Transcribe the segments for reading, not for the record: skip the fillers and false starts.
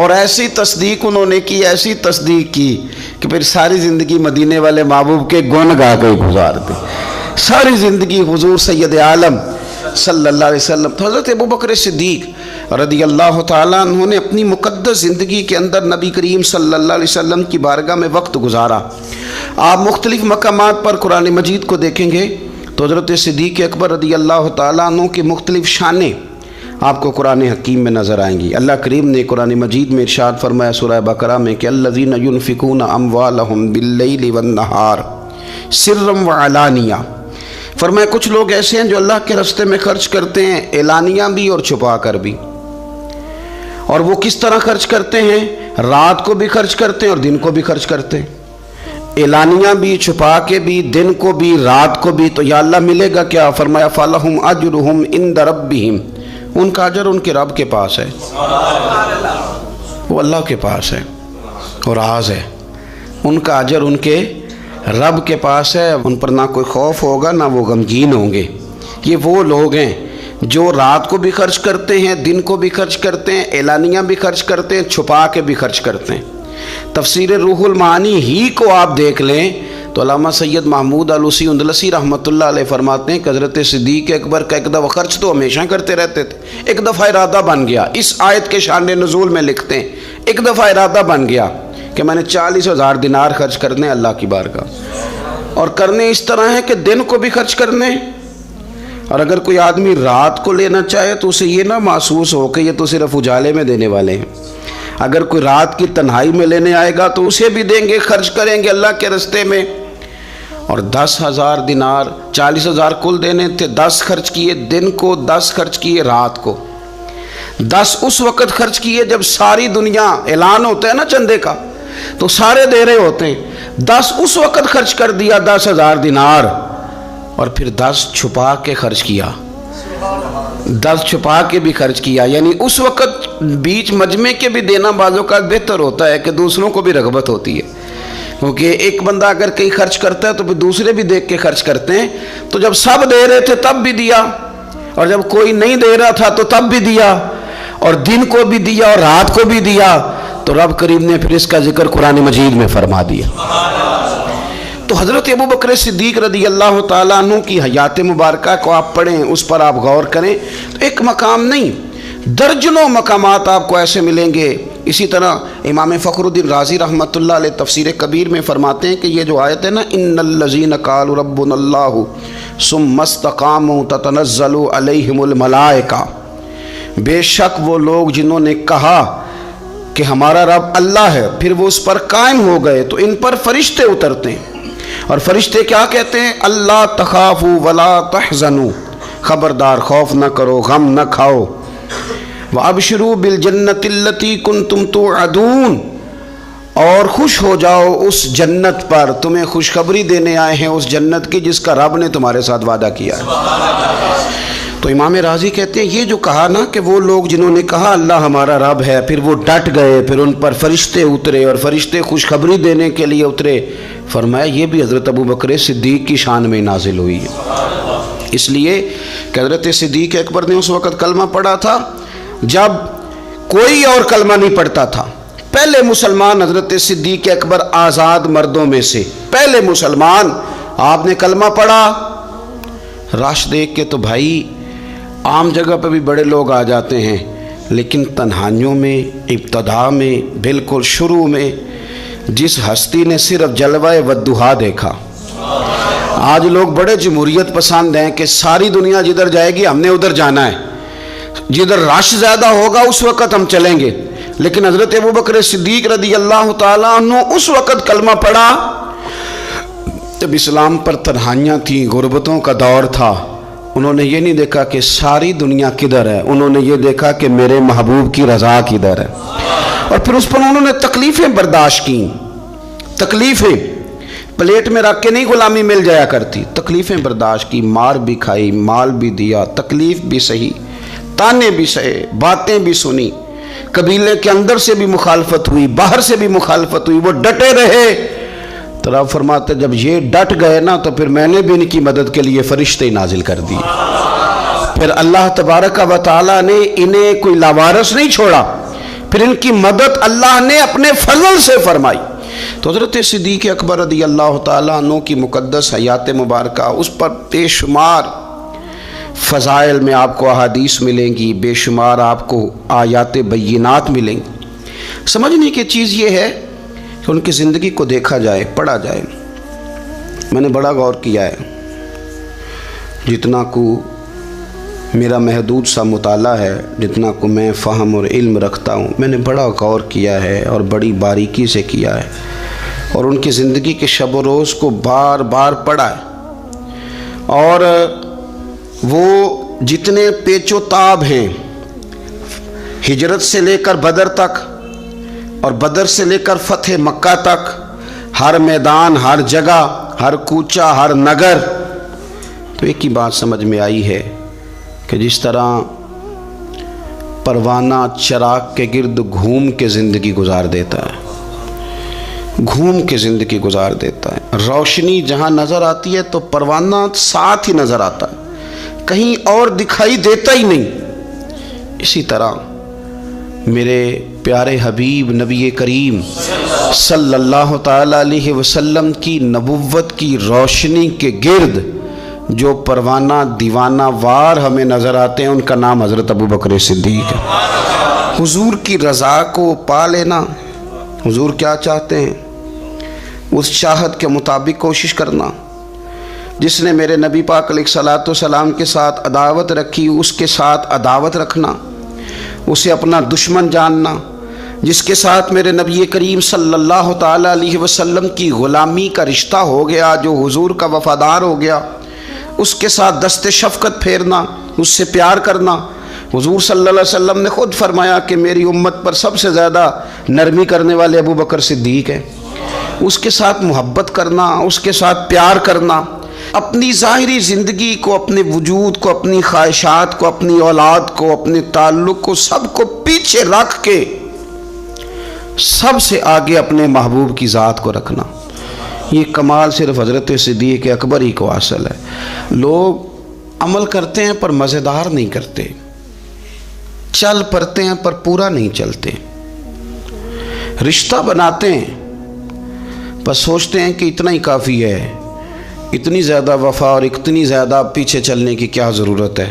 اور ایسی تصدیق انہوں نے کی، ایسی تصدیق کی کہ پھر ساری زندگی مدینے والے محبوب کے گن گا کے گزار دی، ساری زندگی حضور سید عالم صلی اللہ علیہ وسلم۔ تو حضرت ابوبکر صدیق رضی اللہ تعالیٰ عنہ نے اپنی مقدس زندگی کے اندر نبی کریم صلی اللہ علیہ وسلم کی بارگاہ میں وقت گزارا۔ آپ مختلف مقامات پر قرآن مجید کو دیکھیں گے تو حضرت صدیق اکبر رضی اللہ تعالیٰ عنہ کی مختلف شانیں آپ کو قرآن حکیم میں نظر آئیں گی۔ اللہ کریم نے قرآن مجید میں ارشاد فرمایا سورہ بقرہ میں کہ الذین ينفقون اموالهم باللیل والنہار سرا وعلانیہ، فرمایا کچھ لوگ ایسے ہیں جو اللہ کے راستے میں خرچ کرتے ہیں اعلانیہ بھی اور چھپا کر بھی۔ اور وہ کس طرح خرچ کرتے ہیں؟ رات کو بھی خرچ کرتے ہیں اور دن کو بھی خرچ کرتے ہیں، اعلانیہ بھی، چھپا کے بھی، دن کو بھی، رات کو بھی۔ تو یا اللہ ملے گا کیا؟ فرمایا فَلَهُمْ أَجْرُهُمْ عِنْدَ رَبِّهِمْ، ان کا اجر ان کے رب کے پاس ہے، وہ اللہ کے پاس ہے اور راز ہے، ان کا اجر ان کے رب کے پاس ہے، ان پر نہ کوئی خوف ہوگا نہ وہ غمگین ہوں گے۔ یہ وہ لوگ ہیں جو رات کو بھی خرچ کرتے ہیں، دن کو بھی خرچ کرتے ہیں، اعلانیہ بھی خرچ کرتے ہیں، چھپا کے بھی خرچ کرتے ہیں۔ تفسیر روح المعانی ہی کو آپ دیکھ لیں تو علامہ سید محمود آلوسی اندلسی رحمۃ اللہ علیہ فرماتے ہیں کہ حضرت صدیق اکبر کا ایک دفعہ خرچ تو ہمیشہ کرتے رہتے تھے، ایک دفعہ ارادہ بن گیا، اس آیت کے شان نزول میں لکھتے ہیں ایک دفعہ ارادہ بن گیا کہ میں نے 40,000 دینار خرچ کرنے اللہ کی بارگاہ، اور کرنے اس طرح ہے کہ دن کو بھی خرچ کرنے، اور اگر کوئی آدمی رات کو لینا چاہے تو اسے یہ نہ محسوس ہو کہ یہ تو صرف اجالے میں دینے والے ہیں، اگر کوئی رات کی تنہائی میں لینے آئے گا تو اسے بھی دیں گے، خرچ کریں گے اللہ کے راستے میں۔ اور 10,000 دینار، 40,000 کل دینے تھے، 10 خرچ کیے دن کو، 10 خرچ کیے رات کو، 10 اس وقت خرچ کیے جب ساری دنیا اعلان ہوتا ہے نا چندے کا تو سارے دے رہے ہوتے ہیں، 10 اس وقت خرچ کر دیا 10,000 دینار، اور پھر 10 چھپا کے خرچ کیا، 10 چھپا کے بھی خرچ کیا، یعنی اس وقت بیچ مجمع کے بھی دینا بعض اوقات بہتر ہوتا ہے کہ دوسروں کو بھی رغبت ہوتی ہے، کیونکہ ایک بندہ اگر کہیں خرچ کرتا ہے تو پھر دوسرے بھی دیکھ کے خرچ کرتے ہیں۔ تو جب سب دے رہے تھے تب بھی دیا، اور جب کوئی نہیں دے رہا تھا تو تب بھی دیا، اور دن کو بھی دیا اور رات کو بھی دیا، تو رب کریم نے پھر اس کا ذکر قرآن مجید میں فرما دیا۔ تو حضرت ابوبکر صدیق رضی اللہ تعالیٰ عنہ کی حیات مبارکہ کو آپ پڑھیں، اس پر آپ غور کریں تو ایک مقام نہیں درجنوں مقامات آپ کو ایسے ملیں گے۔ اسی طرح امام فخر الدین رازی رحمۃ اللہ علیہ تفسیر کبیر میں فرماتے ہیں کہ یہ جو آیت ہے نا ان الذین قالوا ربنا اللہ ثم استقاموا تتنزل علیہم الملائکہ، بے شک وہ لوگ جنہوں نے کہا کہ ہمارا رب اللہ ہے پھر وہ اس پر قائم ہو گئے تو ان پر فرشتے اترتے ہیں، اور فرشتے کیا کہتے ہیں؟ اللہ تخافوا ولا تحزنوا، خبردار خوف نہ کرو، غم نہ کھاؤ، وَأَبْشِرُوا بِالْجَنَّةِ الَّتِي كُنْتُمْ تُوعَدُونَ، اور خوش ہو جاؤ اس جنت پر، تمہیں خوشخبری دینے آئے ہیں اس جنت کی جس کا رب نے تمہارے ساتھ وعدہ کیا ہے۔ تو امام راضی کہتے ہیں یہ جو کہا نا کہ وہ لوگ جنہوں نے کہا اللہ ہمارا رب ہے پھر وہ ڈٹ گئے، پھر ان پر فرشتے اترے اور فرشتے خوشخبری دینے کے لیے اترے، فرمایا یہ بھی حضرت ابوبکر صدیق کی شان میں نازل ہوئی ہے۔ اس لیے کہ حضرت صدیق اکبر نے اس وقت کلمہ پڑھا تھا جب کوئی اور کلمہ نہیں پڑھتا تھا، پہلے مسلمان حضرت صدیق اکبر آزاد مردوں میں سے پہلے مسلمان، آپ نے کلمہ پڑھا، رش دیکھ کے تو بھائی عام جگہ پہ بھی بڑے لوگ آ جاتے ہیں، لیکن تنہائیوں میں ابتدا میں بالکل شروع میں جس ہستی نے صرف جلوہ والضحیٰ دیکھا، آج لوگ بڑے جمہوریت پسند ہیں کہ ساری دنیا جدھر جائے گی ہم نے ادھر جانا ہے، جدھر رش زیادہ ہوگا اس وقت ہم چلیں گے، لیکن حضرت ابوبکر صدیق رضی اللہ تعالیٰ عنہ اس وقت کلمہ پڑھا جب اسلام پر تنہائیاں تھیں، غربتوں کا دور تھا، انہوں نے یہ نہیں دیکھا کہ ساری دنیا کدھر ہے، انہوں نے یہ دیکھا کہ میرے محبوب کی رضا کدھر ہے، اور پھر اس پر انہوں نے تکلیفیں برداشت کی، تکلیفیں پلیٹ میں رکھ کے نہیں غلامی مل جایا کرتی، تکلیفیں برداشت کی، مار بھی کھائی، مال بھی دیا، تکلیف بھی سہی، تانے بھی سہے، باتیں بھی سنی، قبیلے کے اندر سے بھی مخالفت ہوئی، باہر سے بھی مخالفت ہوئی، وہ ڈٹے رہے۔ تو رب فرماتے جب یہ ڈٹ گئے نا تو پھر میں نے بھی ان کی مدد کے لیے فرشتے نازل کر دیے، پھر اللہ تبارک و تعالیٰ نے انہیں کوئی لاوارث نہیں چھوڑا، پھر ان کی مدد اللہ نے اپنے فضل سے فرمائی۔ تو حضرت صدیق اکبر رضی اللہ تعالیٰ عنہ کی مقدس حیات مبارکہ، اس پر بے شمار فضائل میں آپ کو احادیث ملیں گی، بے شمار آپ کو آیات بینات ملیں گی۔ سمجھنے کی چیز یہ ہے کہ ان کی زندگی کو دیکھا جائے، پڑھا جائے۔ میں نے بڑا غور کیا ہے، جتنا کو میرا محدود سا مطالعہ ہے، جتنا کو میں فہم اور علم رکھتا ہوں، میں نے بڑا غور کیا ہے اور بڑی باریکی سے کیا ہے، اور ان کی زندگی کے شب و روز کو بار بار پڑھا ہے۔ اور وہ جتنے پیچ و تاب ہیں، ہجرت سے لے کر بدر تک اور بدر سے لے کر فتح مکہ تک، ہر میدان، ہر جگہ، ہر کوچہ، ہر نگر، تو ایک ہی بات سمجھ میں آئی ہے کہ جس طرح پروانہ چراغ کے گرد گھوم کے زندگی گزار دیتا ہے، گھوم کے زندگی گزار دیتا ہے، روشنی جہاں نظر آتی ہے تو پروانہ ساتھ ہی نظر آتا ہے، کہیں اور دکھائی دیتا ہی نہیں۔ اسی طرح میرے پیارے حبیب نبی کریم صلی اللہ تعالیٰ علیہ وسلم کی نبوت کی روشنی کے گرد جو پروانہ دیوانہ وار ہمیں نظر آتے ہیں، ان کا نام حضرت ابوبکر صدیق ہے۔ حضور کی رضا کو پا لینا، حضور کیا چاہتے ہیں اس چاہت کے مطابق کوشش کرنا۔ جس نے میرے نبی پاک علیہ الصلوۃ والسلام کے ساتھ عداوت رکھی، اس کے ساتھ عداوت رکھنا، اسے اپنا دشمن جاننا۔ جس کے ساتھ میرے نبی کریم صلی اللہ تعالیٰ علیہ وسلم کی غلامی کا رشتہ ہو گیا، جو حضور کا وفادار ہو گیا، اس کے ساتھ دست شفقت پھیرنا، اس سے پیار کرنا۔ حضور صلی اللہ علیہ وسلم نے خود فرمایا کہ میری امت پر سب سے زیادہ نرمی کرنے والے ابوبکر صدیق ہیں۔ اس کے ساتھ محبت کرنا، اس کے ساتھ پیار کرنا، اپنی ظاہری زندگی کو، اپنے وجود کو، اپنی خواہشات کو، اپنی اولاد کو، اپنے تعلق کو، سب کو پیچھے رکھ کے سب سے آگے اپنے محبوب کی ذات کو رکھنا۔ یہ کمال صرف حضرت صدیق اکبر ہی کو حاصل ہے۔ لوگ عمل کرتے ہیں پر مزیدار نہیں کرتے، چل پڑتے ہیں پر پورا نہیں چلتے، رشتہ بناتے ہیں بس سوچتے ہیں کہ اتنا ہی کافی ہے، اتنی زیادہ وفا اور اتنی زیادہ پیچھے چلنے کی کیا ضرورت ہے۔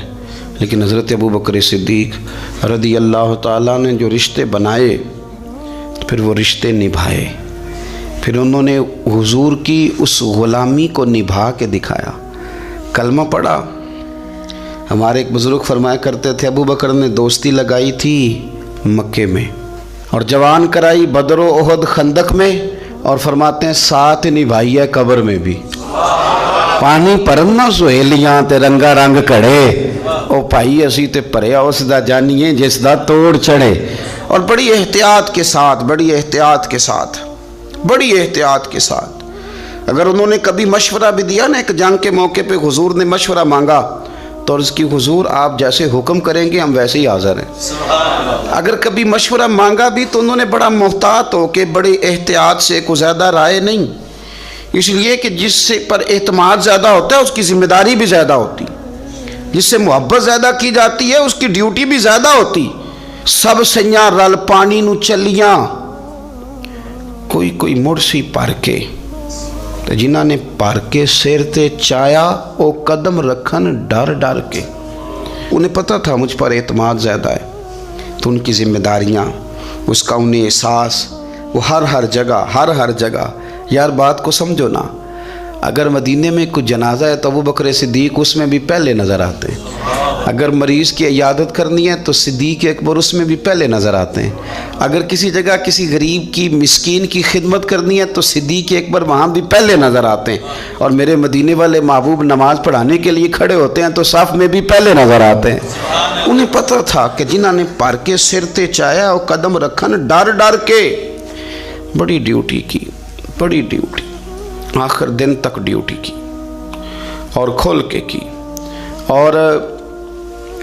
لیکن حضرت ابوبکر صدیق رضی اللہ تعالیٰ نے جو رشتے بنائے، پھر وہ رشتے نبھائے، پھر انہوں نے حضور کی اس غلامی کو نبھا کے دکھایا۔ کلمہ پڑھا۔ ہمارے ایک بزرگ فرمایا کرتے تھے، ابوبکر نے دوستی لگائی تھی مکے میں اور جوان کرائی بدر و احد خندق میں، اور فرماتے ہیں ساتھ نبھائی ہے قبر میں بھی۔ پانی پرنا سہیلیاں تے رنگا رنگ کڑے، او بھائی اسی تے پریا اس دا جانیے جس دا توڑ چڑھے۔ اور بڑی احتیاط کے ساتھ، بڑی احتیاط کے ساتھ، بڑی احتیاط کے ساتھ، اگر انہوں نے کبھی مشورہ بھی دیا نا، ایک جنگ کے موقع پہ حضور نے مشورہ مانگا تو عرض کی حضور آپ جیسے حکم کریں گے ہم ویسے ہی حاضر ہیں۔ اگر کبھی مشورہ مانگا بھی تو انہوں نے بڑا محتاط ہو کے بڑے احتیاط سے، کوئی زیادہ رائے نہیں، اس لیے کہ جس سے پر اعتماد زیادہ ہوتا ہے اس کی ذمہ داری بھی زیادہ ہوتی، جس سے محبت زیادہ کی جاتی ہے اس کی ڈیوٹی بھی زیادہ ہوتی۔ سب سیاں رل پانی نو چلیاں، کوئی مڑ سی پر کے، تے جنہاں نے پر کے سر تے چایا او قدم رکھن ڈر ڈر کے۔ انہیں پتہ تھا مجھ پر اعتماد زیادہ ہے، تو ان کی ذمہ داریاں، اس کا انہیں احساس، وہ ہر جگہ۔ یار بات کو سمجھو نا، اگر مدینے میں کچھ جنازہ ہے تو ابوبکر صدیق اس میں بھی پہلے نظر آتے ہیں۔ اگر مریض کی عیادت کرنی ہے تو صدیق اکبر اس میں بھی پہلے نظر آتے ہیں۔ اگر کسی جگہ کسی غریب کی، مسکین کی خدمت کرنی ہے تو صدیق اکبر وہاں بھی پہلے نظر آتے ہیں۔ اور میرے مدینے والے محبوب نماز پڑھانے کے لیے کھڑے ہوتے ہیں تو صف میں بھی پہلے نظر آتے ہیں۔ انہیں پتہ تھا کہ جنہاں نے پر کے سر تے چایا اور قدم رکھن ڈر ڈر کے، بڑی ڈیوٹی کی، بڑی ڈیوٹی، آخر دن تک ڈیوٹی کی اور کھول کے کی۔ اور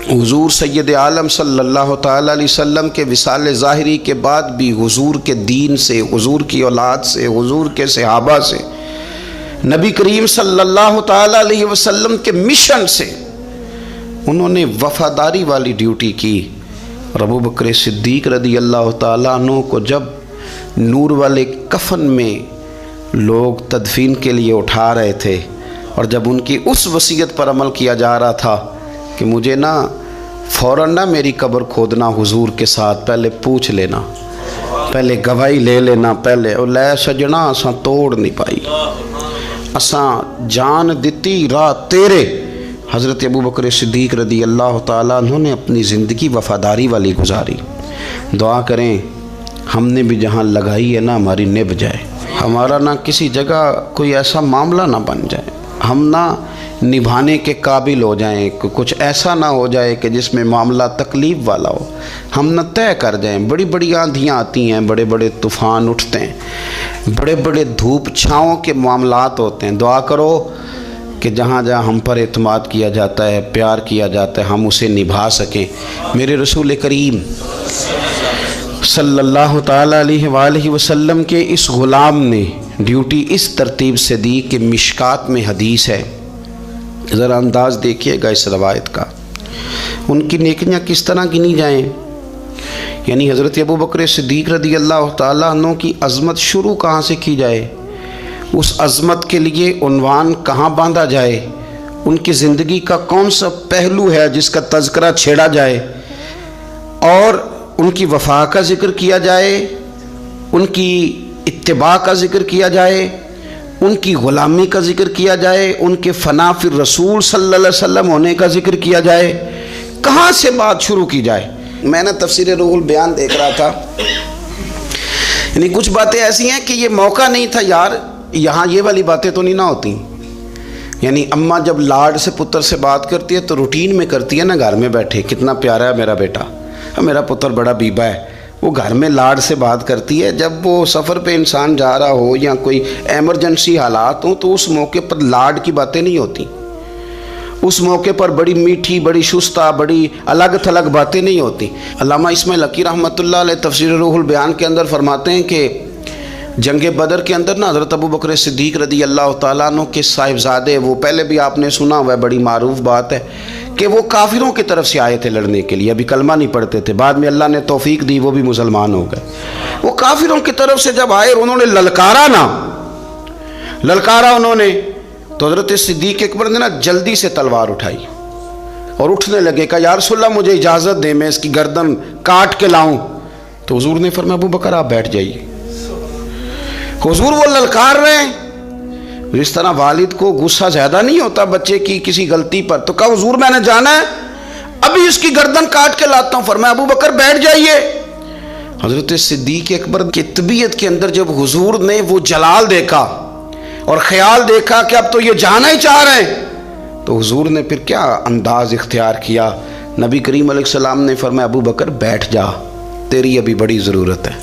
حضور سید عالم صلی اللہ تعالیٰ علیہ وسلم کے وصال ظاہری کے بعد بھی حضور کے دین سے، حضور کی اولاد سے، حضور کے صحابہ سے، نبی کریم صلی اللہ تعالیٰ علیہ وسلم کے مشن سے انہوں نے وفاداری والی ڈیوٹی کی۔ اور ابو بکر صدیق رضی اللہ تعالیٰ عنہ کو جب نور والے کفن میں لوگ تدفین کے لیے اٹھا رہے تھے، اور جب ان کی اس وصیت پر عمل کیا جا رہا تھا کہ مجھے فوراً میری قبر کھودنا حضور کے ساتھ، پہلے پوچھ لینا، پہلے گواہی لے لینا، پہلے او لے سجنا اساں توڑ نہیں پائی، اساں جان دتی راہ تیرے۔ حضرت ابو بکر صدیق رضی اللہ تعالیٰ عنہ نے اپنی زندگی وفاداری والی گزاری۔ دعا کریں ہم نے بھی جہاں لگائی ہے ہماری نبھ جائے، ہمارا کسی جگہ کوئی ایسا معاملہ نہ بن جائے، ہم نبھانے کے قابل ہو جائیں، کچھ ایسا نہ ہو جائے کہ جس میں معاملہ تکلیف والا ہو، ہم طے کر جائیں۔ بڑی بڑی آندھیاں آتی ہیں، بڑے بڑے طوفان اٹھتے ہیں، بڑے بڑے دھوپ چھاؤں کے معاملات ہوتے ہیں۔ دعا کرو کہ جہاں جہاں ہم پر اعتماد کیا جاتا ہے، پیار کیا جاتا ہے، ہم اسے نبھا سکیں۔ میرے رسول کریم صلی اللہ تعالیٰ علیہ وآلہ وسلم کے اس غلام نے ڈیوٹی اس ترتیب سے دی کہ مشکات میں حدیث ہے، ذرا انداز دیکھیے گا اس روایت کا، ان کی نیکیاں کس طرح گنی جائیں۔ یعنی حضرت ابو بکر صدیق رضی اللہ تعالیٰ عنہ کی عظمت شروع کہاں سے کی جائے، اس عظمت کے لیے عنوان کہاں باندھا جائے، ان کی زندگی کا کون سا پہلو ہے جس کا تذکرہ چھیڑا جائے، اور ان کی وفا کا ذکر کیا جائے، ان کی اتباع کا ذکر کیا جائے، ان کی غلامی کا ذکر کیا جائے، ان کے فنا فی الرسول صلی اللہ علیہ وسلم ہونے کا ذکر کیا جائے، کہاں سے بات شروع کی جائے۔ میں نے تفسیر روح البیان دیکھ رہا تھا، یعنی کچھ باتیں ایسی ہیں کہ یہ موقع نہیں تھا یار، یہاں یہ والی باتیں تو نہیں نہ ہوتی۔ یعنی اماں جب لاڈ سے پتر سے بات کرتی ہے تو روٹین میں کرتی ہے نا، گھر میں بیٹھے کتنا پیارا ہے میرا بیٹا، میرا پتر بڑا بیبا ہے، وہ گھر میں لاڈ سے بات کرتی ہے۔ جب وہ سفر پہ انسان جا رہا ہو یا کوئی ایمرجنسی حالات ہوں تو اس موقع پر لاڈ کی باتیں نہیں ہوتی، اس موقع پر بڑی میٹھی، بڑی شستہ، بڑی الگ تھلگ باتیں نہیں ہوتی۔ علامہ اسماعیل حقی رحمۃ اللہ علیہ تفسیر روح البیان کے اندر فرماتے ہیں کہ جنگ بدر کے اندر حضرت ابو بکر صدیق رضی اللہ تعالیٰ عنہ کے صاحبزادے، وہ پہلے بھی آپ نے سنا ہوا ہے، بڑی معروف بات ہے کہ وہ کافروں کی طرف سے آئے تھے لڑنے کے لیے، ابھی کلمہ نہیں پڑھتے تھے، بعد میں اللہ نے توفیق دی وہ بھی مسلمان ہو گئے۔ وہ کافروں کی طرف سے جب آئے اور انہوں نے للکارا انہوں نے، تو حضرت صدیق اکبر نے جلدی سے تلوار اٹھائی اور اٹھنے لگے، کہا یا رسول اللہ مجھے اجازت دیں میں اس کی گردن کاٹ کے لاؤں۔ تو حضور نے فرمایا ابو بکر آپ بیٹھ جائیے۔ حضور وہ للکار رہے ہیں، جس طرح والد کو غصہ زیادہ نہیں ہوتا بچے کی کسی غلطی پر، تو کہا حضور میں نے جانا ہے، ابھی اس کی گردن کاٹ کے لاتا ہوں۔ فرمایا ابو بکر بیٹھ جائیے۔ حضرت صدیق اکبر کی طبیعت کے اندر جب حضور نے وہ جلال دیکھا اور خیال دیکھا کہ اب تو یہ جانا ہی چاہ رہے ہیں، تو حضور نے پھر کیا انداز اختیار کیا، نبی کریم علیہ السلام نے فرمایا ابو بکر بیٹھ جا، تیری ابھی بڑی ضرورت ہے،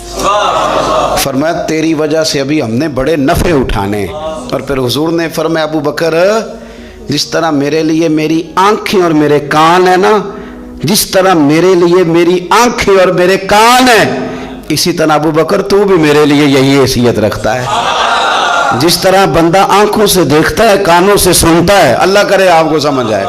فرمایا تیری وجہ سے ابھی ہم نے بڑے نفع اٹھانے۔ اور پھر حضور نے فرمایا ابو بکر جس طرح میرے لیے میری آنکھیں اور میرے کان ہیں نا، جس طرح میرے لیے میری آنکھیں اور میرے کان ہیں، اسی طرح ابو بکر تو بھی میرے لیے یہی حیثیت رکھتا ہے۔ جس طرح بندہ آنکھوں سے دیکھتا ہے، کانوں سے سنتا ہے، اللہ کرے آپ کو سمجھ آئے،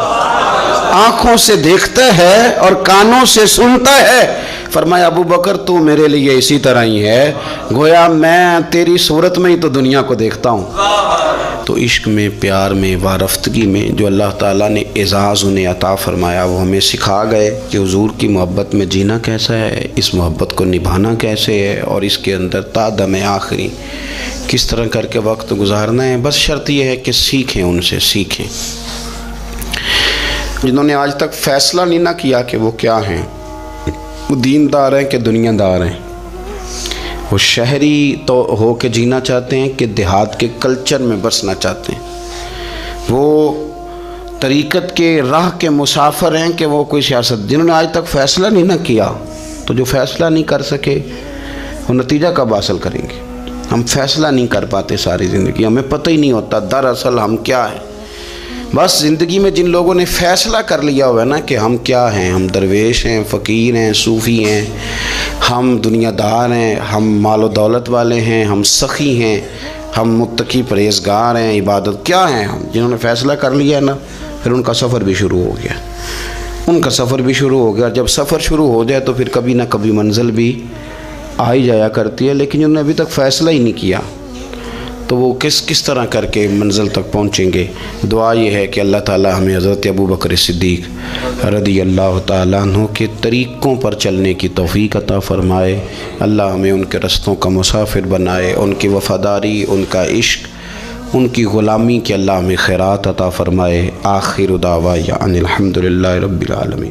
آنکھوں سے دیکھتا ہے اور کانوں سے سنتا ہے، فرمایا ابو بکر تو میرے لیے اسی طرح ہی ہے، گویا میں تیری صورت میں ہی تو دنیا کو دیکھتا ہوں۔ تو عشق میں، پیار میں، وارفتگی میں جو اللہ تعالیٰ نے اعزاز انہیں عطا فرمایا، وہ ہمیں سکھا گئے کہ حضور کی محبت میں جینا کیسا ہے، اس محبت کو نبھانا کیسے ہے، اور اس کے اندر تا دم آخری کس طرح کر کے وقت گزارنا ہے۔ بس شرط یہ ہے کہ سیکھیں، ان سے سیکھیں۔ جنہوں نے آج تک فیصلہ نہیں نہ کیا کہ وہ کیا ہیں، وہ دیندار ہیں کہ دنیا دار ہیں، وہ شہری تو ہو کے جینا چاہتے ہیں کہ دیہات کے کلچر میں بسنا چاہتے ہیں، وہ طریقت کے راہ کے مسافر ہیں کہ وہ کوئی سیاست۔ جنہوں نے آج تک فیصلہ نہیں نہ کیا، تو جو فیصلہ نہیں کر سکے وہ نتیجہ کب حاصل کریں گے؟ ہم فیصلہ نہیں کر پاتے ساری زندگی، ہمیں پتہ ہی نہیں ہوتا دراصل ہم کیا ہیں۔ بس زندگی میں جن لوگوں نے فیصلہ کر لیا ہوا ہے نا کہ ہم کیا ہیں، ہم درویش ہیں، فقیر ہیں، صوفی ہیں، ہم دنیا دار ہیں، ہم مال و دولت والے ہیں، ہم سخی ہیں، ہم متقی پرہیزگار ہیں، عبادت کیا ہیں ہم، جنہوں نے فیصلہ کر لیا ہے نا، پھر ان کا سفر بھی شروع ہو گیا۔ ان کا سفر بھی شروع ہو گیا. جب سفر شروع ہو جائے تو پھر کبھی نہ کبھی منزل بھی آ ہی جایا کرتی ہے، لیکن انہوں نے ابھی تک فیصلہ ہی نہیں کیا تو وہ کس طرح کر کے منزل تک پہنچیں گے. دعا یہ ہے کہ اللہ تعالی ہمیں حضرت ابوبکر صدیق رضی اللہ تعالیٰ عنہ کے طریقوں پر چلنے کی توفیق عطا فرمائے. اللہ ہمیں ان کے رستوں کا مسافر بنائے، ان کی وفاداری، ان کا عشق، ان کی غلامی کے اللہ ہمیں خیرات عطا فرمائے. آخر دعوانا ان الحمد للہ رب العالمین.